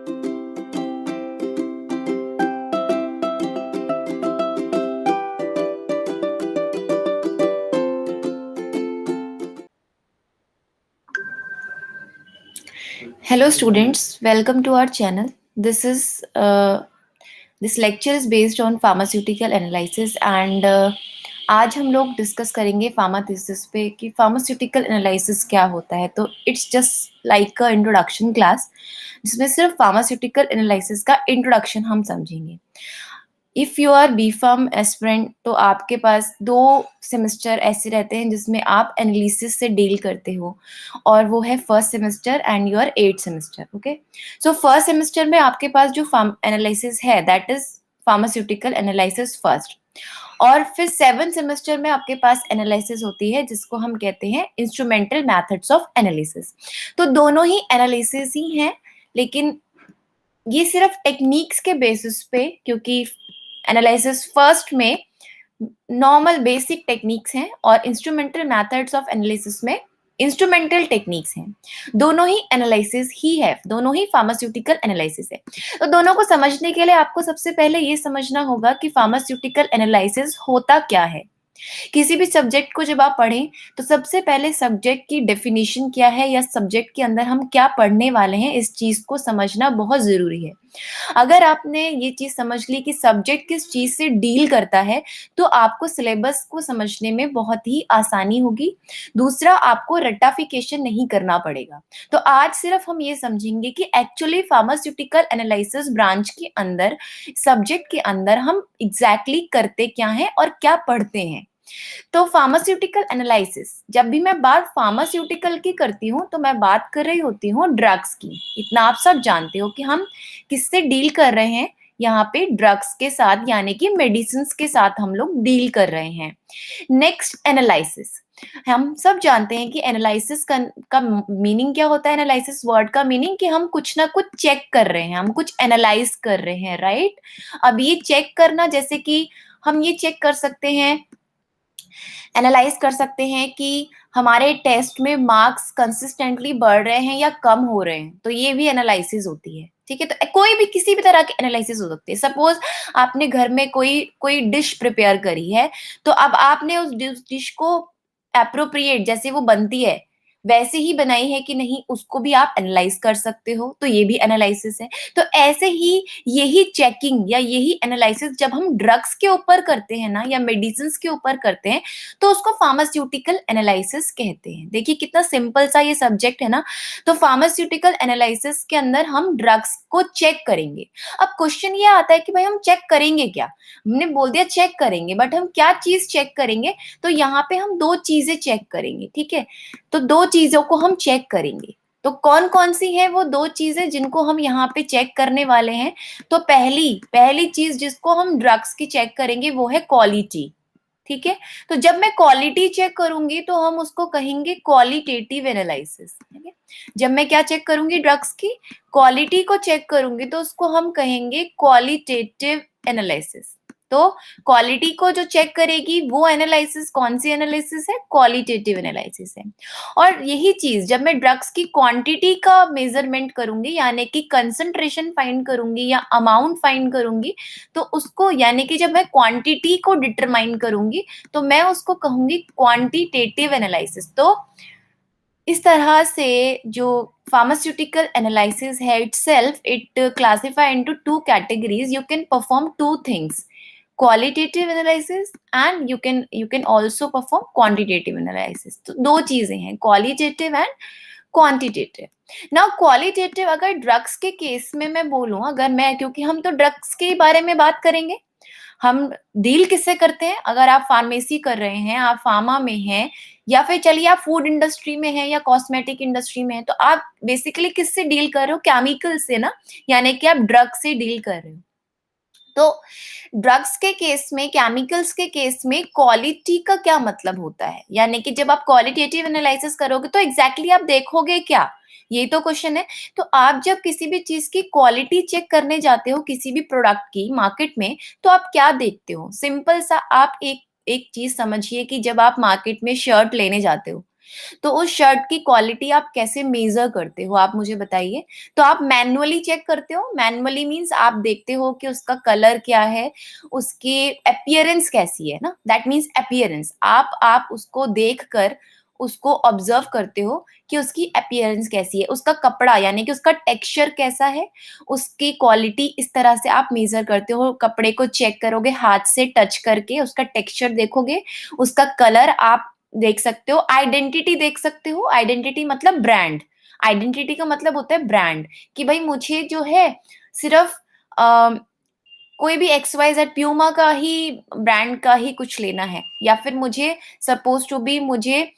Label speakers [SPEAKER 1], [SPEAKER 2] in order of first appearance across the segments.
[SPEAKER 1] Hello students, welcome to our channel. This lecture is based on pharmaceutical analysis and आज हम लोग discuss करेंगे pharma thesis पे कि फार्मास्यूटिकल एनालिसिस क्या होता है। तो it's just like a introduction class जिसमें सिर्फ फार्मास्यूटिकल एनालिसिस का इंट्रोडक्शन हम समझेंगे। If you are B pharm aspirant तो आपके पास 2 सेमेस्टर ऐसे रहते हैं जिसमें आप एनालिसिस से डील करते हो और वो है first semester and your 8th semester. Okay, so first semester में आपके पास जो एनालिसिस है that is pharmaceutical analysis first, और फिर 7th सेमेस्टर में आपके पास एनालिसिस होती है जिसको हम कहते हैं इंस्ट्रूमेंटल मेथड्स ऑफ एनालिसिस। तो दोनों ही एनालिसिस ही हैं, लेकिन ये सिर्फ टेक्निक्स के बेसिस पे, क्योंकि एनालिसिस फर्स्ट में नॉर्मल बेसिक टेक्निक्स हैं और इंस्ट्रूमेंटल मेथड्स ऑफ एनालिसिस में इंस्ट्रूमेंटल टेक्निक्स हैं। दोनों ही एनालिसिस ही है, दोनों ही फार्मास्यूटिकल एनालिसिस है। तो दोनों को समझने के लिए आपको सबसे पहले ये समझना होगा कि फार्मास्यूटिकल एनालिसिस होता क्या है। किसी भी सब्जेक्ट को जब आप पढ़ें तो सबसे पहले सब्जेक्ट की डेफिनेशन क्या है या सब्जेक्ट के अंदर हम क्या पढ़ने वाले हैं, इस चीज को समझना बहुत जरूरी है। अगर आपने ये चीज समझ ली कि सब्जेक्ट किस चीज से डील करता है तो आपको सिलेबस को समझने में बहुत ही आसानी होगी। दूसरा, आपको रट्टाफिकेशन नहीं करना पड़ेगा। तो आज सिर्फ हम ये समझेंगे कि एक्चुअली फार्मास्यूटिकल एनालिसिस ब्रांच के अंदर, सब्जेक्ट के अंदर हम एग्जैक्टली करते क्या हैं और क्या पढ़ते हैं। तो फार्मास्यूटिकल एनालिसिस, जब भी मैं बात फार्मास्यूटिकल की करती हूँ तो मैं बात कर रही होती हूँ ड्रग्स की। इतना आप सब जानते हो कि हम किससे डील कर रहे हैं, यहाँ पे ड्रग्स के साथ, यानी कि मेडिसिन के साथ हम लोग डील कर रहे हैं। Next, analysis. हम सब जानते हैं कि एनालिसिस का मीनिंग क्या होता है। एनालिसिस वर्ड का मीनिंग कि हम कुछ ना कुछ चेक कर रहे हैं, हम कुछ एनालाइज कर रहे हैं, राइट। अब ये चेक करना, जैसे कि हम ये चेक कर सकते हैं, एनालाइज कर सकते हैं कि हमारे टेस्ट में मार्क्स कंसिस्टेंटली बढ़ रहे हैं या कम हो रहे हैं, तो ये भी एनालिसिस होती है। ठीक है, तो कोई भी किसी भी तरह की एनालिसिस हो सकती है। सपोज आपने घर में कोई कोई डिश प्रिपेयर करी है, तो अब आपने उस डिश को एप्रोप्रिएट, जैसे वो बनती है वैसे ही बनाई है कि नहीं, उसको भी आप एनालाइज कर सकते हो, तो ये भी एनालिसिस है। तो ऐसे ही यही चेकिंग या यही एनालिसिस जब हम ड्रग्स के ऊपर करते हैं ना, या मेडिसिन के ऊपर करते हैं, तो उसको फार्मास्यूटिकल एनालिसिस कहते हैं। देखिए कितना सिंपल सा ये सब्जेक्ट है ना। तो फार्मास्यूटिकल एनालिसिस के अंदर हम ड्रग्स को चेक करेंगे। अब क्वेश्चन ये आता है कि भाई हम चेक करेंगे क्या। हमने बोल दिया चेक करेंगे, बट हम क्या चीज चेक करेंगे। तो यहाँ पे हम 2 चीजें चेक करेंगे, ठीक है। तो 2 चीजों को हम चेक करेंगे। तो कौन कौन सी है वो 2 चीजें जिनको हम यहाँ पे चेक करने वाले हैं। तो पहली पहली चीज जिसको हम ड्रग्स की चेक करेंगे वो है क्वालिटी। ठीक है, तो जब मैं क्वालिटी चेक करूंगी तो हम उसको कहेंगे क्वालिटेटिव एनालिसिस। ठीक है, जब मैं क्या चेक करूंगी, ड्रग्स की क्वालिटी को चेक करूंगी तो उसको हम कहेंगे क्वालिटेटिव एनालिसिस। तो क्वालिटी को जो चेक करेगी वो एनालिसिस कौन सी एनालिसिस है, क्वालिटेटिव एनालिसिस है। और यही चीज जब मैं ड्रग्स की क्वांटिटी का मेजरमेंट करूंगी, यानी कि कंसंट्रेशन फाइंड करूंगी या अमाउंट फाइंड करूंगी, तो उसको, यानी कि जब मैं क्वांटिटी को डिटरमाइन करूंगी तो मैं उसको कहूंगी क्वांटिटेटिव एनालिसिस। तो इस तरह से जो फार्मास्यूटिकल एनालिसिस है itself, it classify into 2 categories. You can perform 2 things, qualitative analysis and you can also perform quantitative analysis। तो 2 चीजें हैं, qualitative and quantitative। now qualitative, अगर ड्रग्स के केस में मैं बोलूं, अगर मैं, क्योंकि हम तो ड्रग्स के बारे में बात करेंगे, हम डील किससे करते हैं। अगर आप फार्मेसी कर रहे हैं, आप फार्मा में हैं, या फिर चलिए आप फूड इंडस्ट्री में हैं या कॉस्मेटिक इंडस्ट्री में हैं, तो आप बेसिकली किससे डील कर रहे हो, केमिकल से ना, यानी कि आप ड्रग से डील कर रहे हो। तो ड्रग्स के केस में, केमिकल्स के केस में क्वालिटी का क्या मतलब होता है, यानी कि जब आप क्वालिटेटिव एनालिसिस करोगे तो एग्जैक्टली आप देखोगे क्या, ये तो क्वेश्चन है। तो आप जब किसी भी चीज की क्वालिटी चेक करने जाते हो, किसी भी प्रोडक्ट की मार्केट में, तो आप क्या देखते हो। सिंपल सा आप एक एक चीज समझिए कि जब आप मार्केट में शर्ट लेने जाते हो, तो उस शर्ट की क्वालिटी आप कैसे मेजर करते हो, आप मुझे बताइए। तो आप मैन्युअली चेक करते हो, मैन्युअली मीन्स आप देखते हो कि उसका कलर क्या है, उसकी अपीयरेंस कैसी है ना, दैट मीन्स अपीयरेंस। आप उसको देख कर उसको ऑब्जर्व करते हो कि उसकी अपीयरेंस कैसी है, उसका कपड़ा यानी कि उसका टेक्सचर कैसा है, उसकी क्वालिटी, इस तरह से आप मेजर करते हो। कपड़े को चेक करोगे हाथ से टच करके, उसका टेक्सचर देखोगे, उसका कलर आप देख सकते हो, आइडेंटिटी देख सकते हो। आइडेंटिटी मतलब ब्रांड, आइडेंटिटी का मतलब होता है ब्रांड, कि भाई मुझे जो है सिर्फ कोई भी एक्स वाई जेड प्यूमा का ही ब्रांड का ही कुछ लेना है, या फिर मुझे सपोज टू बी मुझे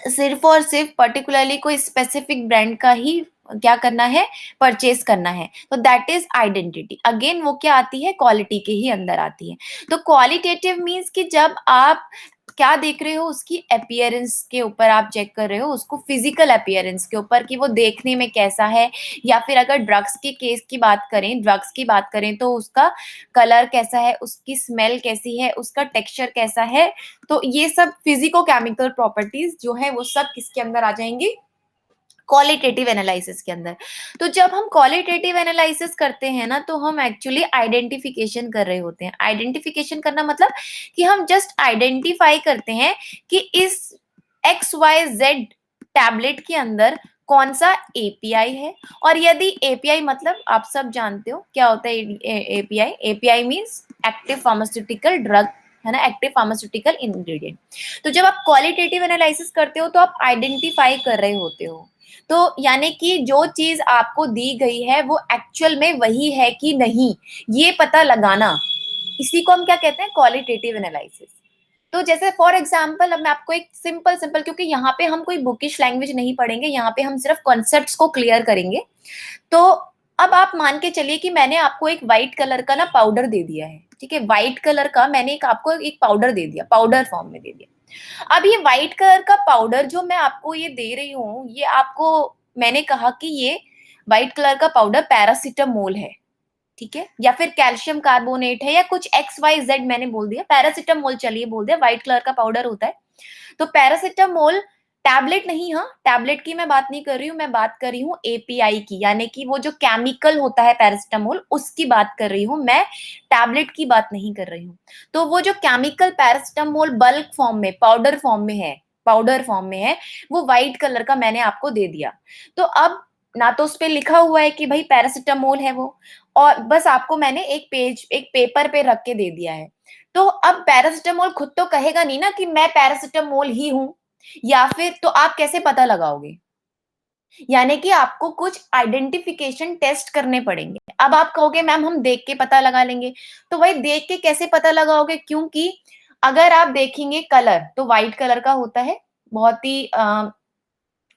[SPEAKER 1] सिर्फ और सिर्फ पर्टिकुलरली कोई स्पेसिफिक ब्रांड का ही क्या करना है, परचेज करना है, तो दैट इज आइडेंटिटी। अगेन वो क्या आती है, क्वालिटी के ही अंदर आती है। तो क्वालिटेटिव मीन्स कि जब आप क्या देख रहे हो, उसकी अपीयरेंस के ऊपर आप चेक कर रहे हो, उसको फिजिकल अपीयरेंस के ऊपर कि वो देखने में कैसा है। या फिर अगर ड्रग्स के केस की बात करें, ड्रग्स की बात करें तो उसका कलर कैसा है, उसकी स्मेल कैसी है, उसका टेक्सचर कैसा है। तो ये सब फिजिको केमिकल प्रॉपर्टीज जो है वो सब किसके अंदर आ जाएंगी, क्वालिटेटिव एनालिसिस के अंदर। तो जब हम क्वालिटेटिव एनालिसिस करते हैं ना, तो हम एक्चुअली आइडेंटिफिकेशन कर रहे होते हैं। आइडेंटिफिकेशन करना मतलब कि हम जस्ट आइडेंटिफाई करते हैं कि इस एक्स वाई जेड टैबलेट के अंदर कौन सा एपीआई है। और यदि एपीआई मतलब आप सब जानते हो क्या होता है API, API means active pharmaceutical drug, है ना, एक्टिव फार्मास्यूटिकल इंग्रेडिएंट। तो जब आप क्वालिटेटिव एनालिसिस करते हो तो आप आइडेंटिफाई कर रहे होते हो। तो यानी कि जो चीज आपको दी गई है वो एक्चुअल में वही है कि नहीं, ये पता लगाना, इसी को हम क्या कहते हैं, क्वालिटेटिव एनालिसिस। तो जैसे फॉर एग्जाम्पल, अब मैं आपको एक सिंपल सिंपल, क्योंकि यहाँ पे हम कोई बुकिश लैंग्वेज नहीं पढ़ेंगे, यहाँ पे हम सिर्फ कॉन्सेप्ट्स को क्लियर करेंगे। तो अब आप मान के चलिए कि मैंने आपको एक व्हाइट कलर का ना पाउडर दे दिया है, ठीक है, व्हाइट कलर का मैंने आपको एक पाउडर दे दिया, पाउडर फॉर्म में दे दिया। अब ये व्हाइट कलर का पाउडर जो मैं आपको ये दे रही हूँ, ये आपको मैंने कहा कि ये व्हाइट कलर का पाउडर पैरासिटामोल है, ठीक है, या फिर कैल्शियम कार्बोनेट है, या कुछ एक्स वाई जेड मैंने बोल दिया, पैरासिटामोल चलिए बोल दिया, व्हाइट कलर का पाउडर होता है। तो पैरासिटामोल टैबलेट नहीं, हाँ टैबलेट की मैं बात नहीं कर रही हूँ, मैं बात कर रही हूँ एपीआई की, यानी कि वो जो केमिकल होता है पैरासिटामोल, उसकी बात कर रही हूँ मैं, टैबलेट की बात नहीं कर रही हूँ। तो वो जो केमिकल पैरासिटामोल बल्क फॉर्म में, पाउडर फॉर्म में है, पाउडर फॉर्म में है, वो व्हाइट कलर का मैंने आपको दे दिया। तो अब ना तो उस पे लिखा हुआ है कि भाई पैरासिटामोल है वो, और बस आपको मैंने एक पेज, एक पेपर पे रख के दे दिया है। तो अब पैरासिटामोल खुद तो कहेगा नहीं ना कि मैं पैरासिटामोल ही हूं, या फिर तो आप कैसे पता लगाओगे, यानी कि आपको कुछ आइडेंटिफिकेशन टेस्ट करने पड़ेंगे। अब आप कहोगे मैम हम देख के पता लगा लेंगे, तो भाई देख के कैसे पता लगाओगे, क्योंकि अगर आप देखेंगे कलर तो व्हाइट कलर का होता है, बहुत ही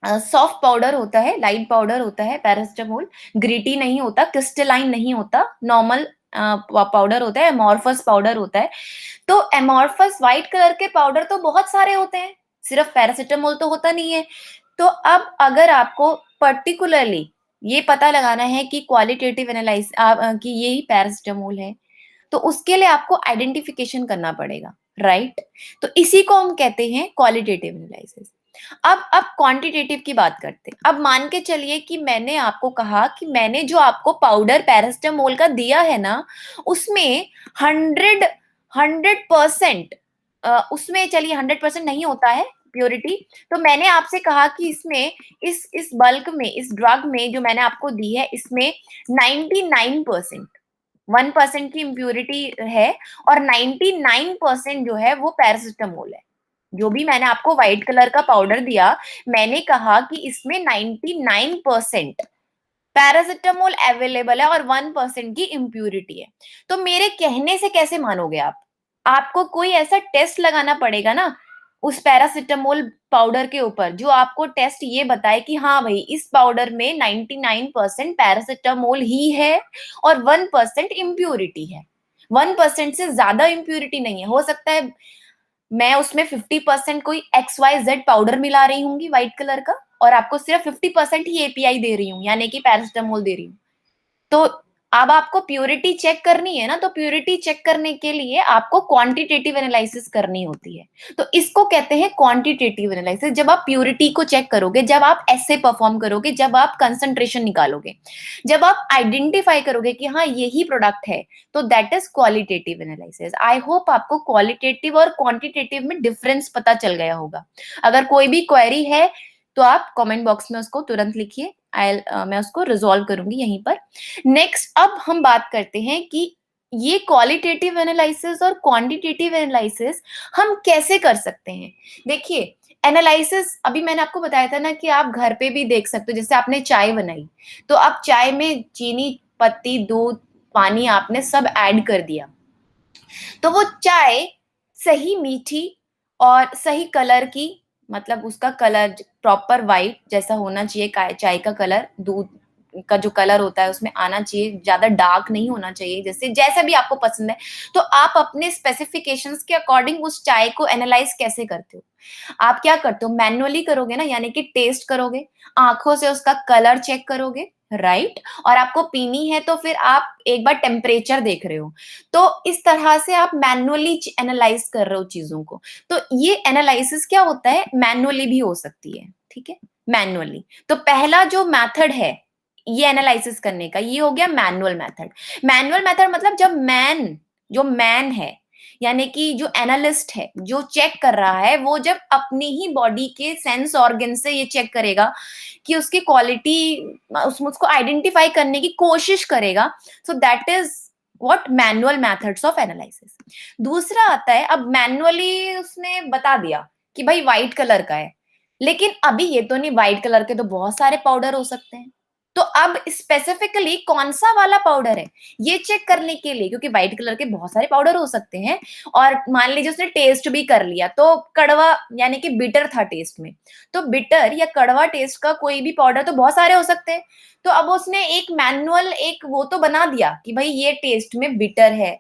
[SPEAKER 1] सॉफ्ट पाउडर होता है, लाइट पाउडर होता है पैरासिटामोल, ग्रिटी नहीं होता, क्रिस्टलाइन नहीं होता, नॉर्मल पाउडर होता है, एमोर्फस पाउडर होता है। तो एमोर्फस व्हाइट कलर के पाउडर तो बहुत सारे होते हैं, सिर्फ पैरासिटामोल तो होता नहीं है। तो अब अगर आपको पर्टिकुलरली ये पता लगाना है कि क्वालिटेटिव एनालाइज कि ये ही पैरासिटामोल है, तो उसके लिए आपको आइडेंटिफिकेशन करना पड़ेगा, राइट। तो इसी को हम कहते हैं क्वालिटेटिव एनालिसिस। अब क्वांटिटेटिव की बात करते हैं। अब मान के चलिए कि मैंने आपको कहा कि मैंने जो आपको पाउडर पैरासिटामोल का दिया है ना, उसमें 100% उसमें चलिए 100% नहीं होता है प्योरिटी। तो मैंने आपसे कहा कि इसमें, इस बल्क में, इस ड्रग में जो मैंने आपको दी है, इसमें 99%, 1% की इम्प्योरिटी है, और 99% जो है वो पैरासिटामोल है। जो भी मैंने आपको व्हाइट कलर का पाउडर दिया, मैंने कहा कि इसमें 99% पैरासिटामोल अवेलेबल है और 1% की इम्प्यूरिटी है। तो मेरे कहने से कैसे मानोगे आप, आपको कोई ऐसा टेस्ट लगाना पड़ेगा ना उस पैरासिटामोल पाउडर के ऊपर, जो आपको टेस्ट ये बताए कि हाँ भाई इस पाउडर में 99% पैरासिटामोल ही है और 1% इम्प्यूरिटी है। 1% से ज्यादा इम्प्यूरिटी नहीं है, हो सकता है मैं उसमें 50% कोई एक्स वाई जेड पाउडर मिला रही हूँ व्हाइट कलर का, और आपको सिर्फ 50% ही एपीआई दे रही हूँ, यानी कि पैरासिटामोल दे रही हूँ। तो अब आपको प्यूरिटी चेक करनी है ना, तो प्यूरिटी चेक करने के लिए आपको क्वांटिटेटिव एनालिसिस करनी होती है। तो इसको कहते हैं क्वांटिटेटिव एनालिसिस। जब आप प्यूरिटी को चेक करोगे, जब आप ऐसे परफॉर्म करोगे, जब आप कंसंट्रेशन निकालोगे, जब आप आइडेंटिफाई करोगे कि हाँ यही प्रोडक्ट है, तो that is qualitative analysis. I hope आपको क्वालिटेटिव और क्वांटिटेटिव में डिफरेंस पता चल गया होगा। अगर कोई भी क्वेरी है तो आप कमेंट बॉक्स में उसको तुरंत लिखिए, मैं उसको रिजॉल्व करूंगी यहीं पर। नेक्स्ट अब हम बात करते हैं कि ये क्वालिटेटिव एनालिसिस और क्वांटिटेटिव एनालिसिस हम कैसे कर सकते हैं। देखिए, एनालिसिस अभी मैंने आपको बताया था ना कि आप घर पे भी देख सकते हो। जैसे आपने चाय बनाई, तो आप चाय में चीनी, पत्ती, दूध, पानी आपने सब ऐड कर दिया, तो वो चाय सही मीठी और सही कलर की, मतलब उसका कलर प्रॉपर वाइट जैसा होना चाहिए, चाय का कलर, दूध का जो कलर होता है उसमें आना चाहिए, ज्यादा डार्क नहीं होना चाहिए, जैसे जैसा भी आपको पसंद है। तो आप अपने स्पेसिफिकेशंस के अकॉर्डिंग उस चाय को एनालाइज कैसे करते हो? आप क्या करते हो, मैन्युअली करोगे ना, यानी कि टेस्ट करोगे, आंखों से उसका कलर चेक करोगे, राइट? और आपको पीनी है तो फिर आप एक बार टेम्परेचर देख रहे हो। तो इस तरह से आप मैन्युअली एनालाइज कर रहे हो चीजों को। तो ये एनालिसिस क्या होता है, मैन्युअली भी हो सकती है, ठीक है, मैन्युअली। तो पहला जो मेथड है ये एनालिसिस करने का, ये हो गया मैनुअल मेथड। मैनुअल मेथड मतलब जब जो मैन है, यानी कि जो एनालिस्ट है, जो चेक कर रहा है, वो जब अपनी ही बॉडी के सेंस ऑर्गन से ये चेक करेगा कि उसकी क्वालिटी, उसको आइडेंटिफाई करने की कोशिश करेगा। So that is what manual methods of analysis. दूसरा आता है, अब मैनुअली उसने बता दिया कि भाई व्हाइट कलर का है, लेकिन अभी ये तो नहीं, व्हाइट कलर के तो बहुत सारे पाउडर हो सकते हैं। तो अब स्पेसिफिकली कौन सा वाला पाउडर है ये चेक करने के लिए, क्योंकि व्हाइट कलर के बहुत सारे पाउडर हो सकते हैं, और मान लीजिए उसने टेस्ट भी कर लिया तो कड़वा, यानी कि बिटर था टेस्ट में, तो बिटर या कड़वा टेस्ट का कोई भी पाउडर तो बहुत सारे हो सकते हैं। तो अब उसने एक मैनुअल एक वो तो बना दिया कि भाई ये टेस्ट में बिटर है,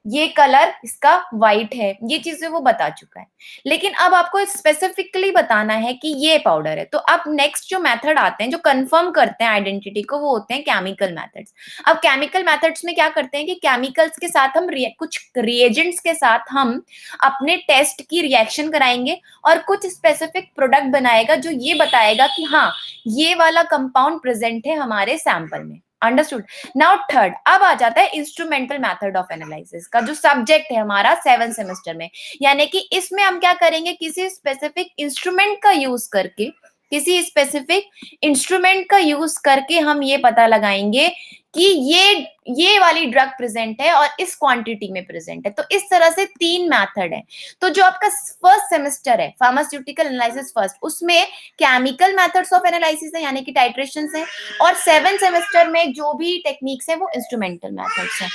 [SPEAKER 1] ये कलर इसका व्हाइट है, ये चीजें वो बता चुका है। लेकिन अब आपको स्पेसिफिकली बताना है कि ये पाउडर है। तो अब नेक्स्ट जो मेथड आते हैं जो कंफर्म करते हैं आइडेंटिटी को, वो होते हैं केमिकल मेथड्स। अब केमिकल मेथड्स में क्या करते हैं कि केमिकल्स के साथ हम कुछ रिएजेंट्स के साथ हम अपने टेस्ट की रिएक्शन कराएंगे, और कुछ स्पेसिफिक प्रोडक्ट बनाएगा जो ये बताएगा कि हाँ ये वाला कंपाउंड प्रेजेंट है हमारे सैंपल में। अंडरस्टूड? नाउ थर्ड, अब आ जाता है इंस्ट्रूमेंटल मेथड ऑफ एनालिसिस का, जो सब्जेक्ट है हमारा 7 सेमेस्टर में। यानी कि इसमें हम क्या करेंगे, किसी स्पेसिफिक इंस्ट्रूमेंट का यूज करके, किसी स्पेसिफिक इंस्ट्रूमेंट का यूज करके हम ये पता लगाएंगे कि ये वाली ड्रग प्रेजेंट है और इस क्वांटिटी में प्रेजेंट है। तो इस तरह से 3 मेथड है। तो जो आपका फर्स्ट सेमेस्टर है फार्मास्यूटिकल एनालिसिस फर्स्ट, उसमें केमिकल मेथड्स ऑफ एनालिसिस है, यानी कि टाइट्रेशंस है, और 7 सेमेस्टर में जो भी टेक्निक्स है वो इंस्ट्रूमेंटल मेथड्स है।